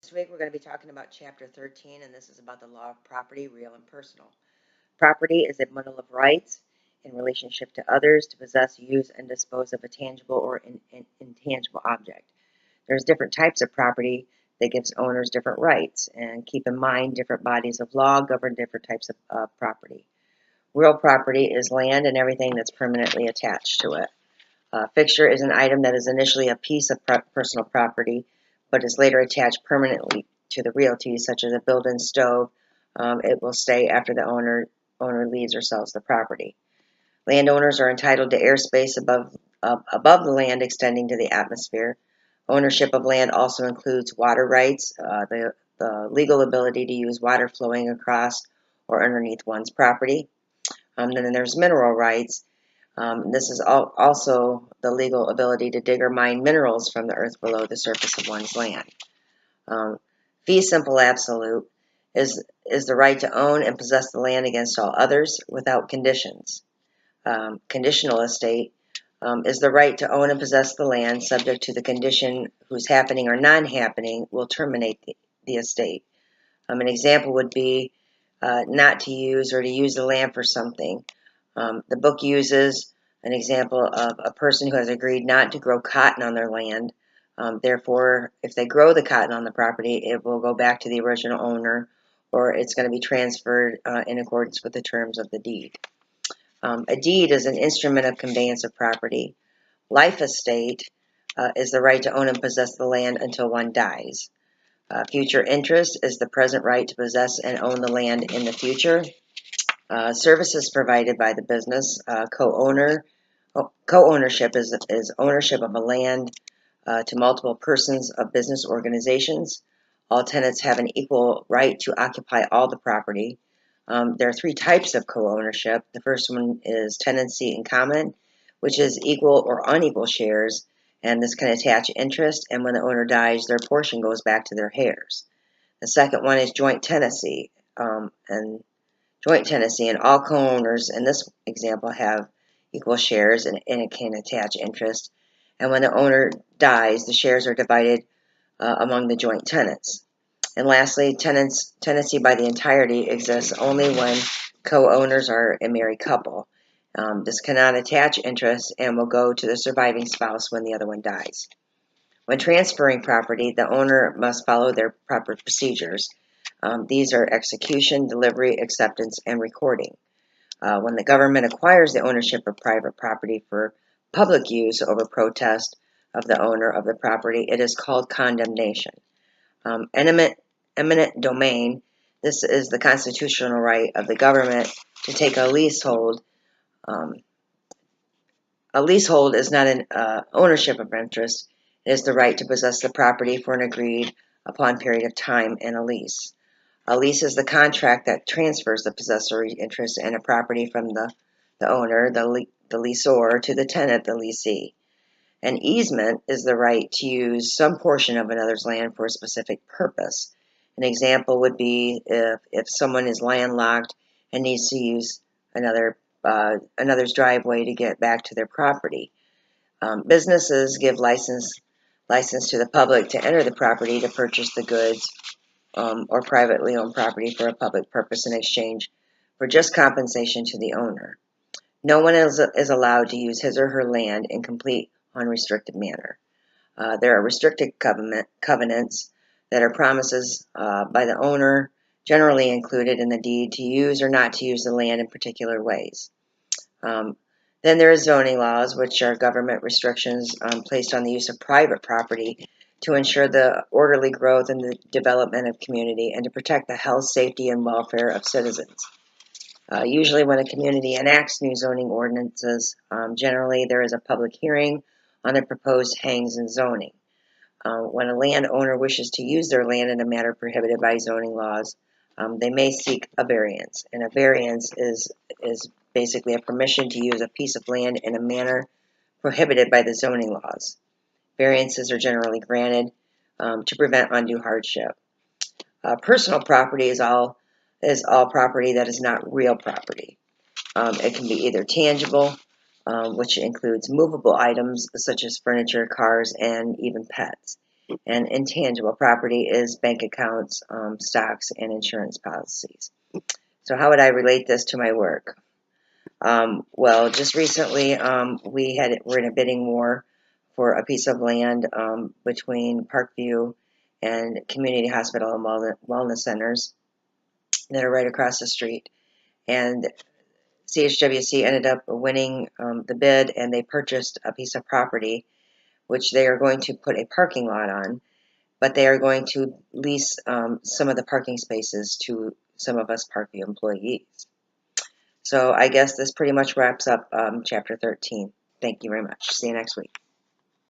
This week we're going to be talking about Chapter 13, and this is about the law of property, real and personal. Property is a bundle of rights in relationship to others to possess, use, and dispose of a tangible or intangible object. There's different types of property that gives owners different rights, and keep in mind different bodies of law govern different types of property. Real property is land and everything that's permanently attached to it. Fixture is an item that is initially a piece of personal property, but is later attached permanently to the realty, such as a built-in stove. It will stay after the owner leaves or sells the property. Landowners are entitled to airspace above the land extending to the atmosphere. Ownership of land also includes water rights, the legal ability to use water flowing across or underneath one's property. Then there's mineral rights. This is also the legal ability to dig or mine minerals from the earth below the surface of one's land. Fee simple absolute is the right to own and possess the land against all others without conditions. Conditional estate is the right to own and possess the land subject to the condition whose happening or non-happening will terminate the estate. An example would be not to use or to use the land for something. The book uses an example of a person who has agreed not to grow cotton on their land. Therefore, if they grow the cotton on the property, it will go back to the original owner, or it's going to be transferred in accordance with the terms of the deed. A deed is an instrument of conveyance of property. Life estate is the right to own and possess the land until one dies. Future interest is the present right to possess and own the land in the future. Services provided by the business. Co-ownership is ownership of a land to multiple persons of business organizations. All tenants have an equal right to occupy all the property. There are three types of co-ownership. The first one is tenancy in common, which is equal or unequal shares, and this can attach interest, and when the owner dies, their portion goes back to their heirs. The second one is joint tenancy, and all co-owners in this example have equal shares, and it can attach interest. And when the owner dies, the shares are divided among the joint tenants. And lastly, tenancy by the entirety exists only when co-owners are a married couple. This cannot attach interest and will go to the surviving spouse when the other one dies. When transferring property, the owner must follow their proper procedures. These are execution, delivery, acceptance, and recording. When the government acquires the ownership of private property for public use over protest of the owner of the property, it is called condemnation. Eminent domain, this is the constitutional right of the government to take a leasehold. A leasehold is not an ownership of interest. It is the right to possess the property for an agreed upon period of time in a lease. A lease is the contract that transfers the possessory interest in a property from the owner, the leaseor, to the tenant, the leasee. An easement is the right to use some portion of another's land for a specific purpose. An example would be if someone is landlocked and needs to use another's driveway to get back to their property. Businesses give license to the public to enter the property to purchase the goods or privately owned property for a public purpose in exchange for just compensation to the owner. No one is allowed to use his or her land in complete unrestricted manner. There are restricted covenants that are promises by the owner, generally included in the deed, to use or not to use the land in particular ways. Then there are zoning laws, which are government restrictions placed on the use of private property to ensure the orderly growth and the development of community and to protect the health, safety, and welfare of citizens. Usually when a community enacts new zoning ordinances, generally there is a public hearing on the proposed hangs and zoning. When a landowner wishes to use their land in a manner prohibited by zoning laws, they may seek a variance. And a variance is basically a permission to use a piece of land in a manner prohibited by the zoning laws. Variances are generally granted to prevent undue hardship. Personal property is all property that is not real property. It can be either tangible, which includes movable items such as furniture, cars, and even pets. And intangible property is bank accounts, stocks, and insurance policies. So how would I relate this to my work? Well, just recently we're in a bidding war for a piece of land between Parkview and Community Hospital and Wellness Centers that are right across the street. And CHWC ended up winning the bid, and they purchased a piece of property which they are going to put a parking lot on, but they are going to lease some of the parking spaces to some of us Parkview employees. So I guess this pretty much wraps up Chapter 13. Thank you very much. See you next week.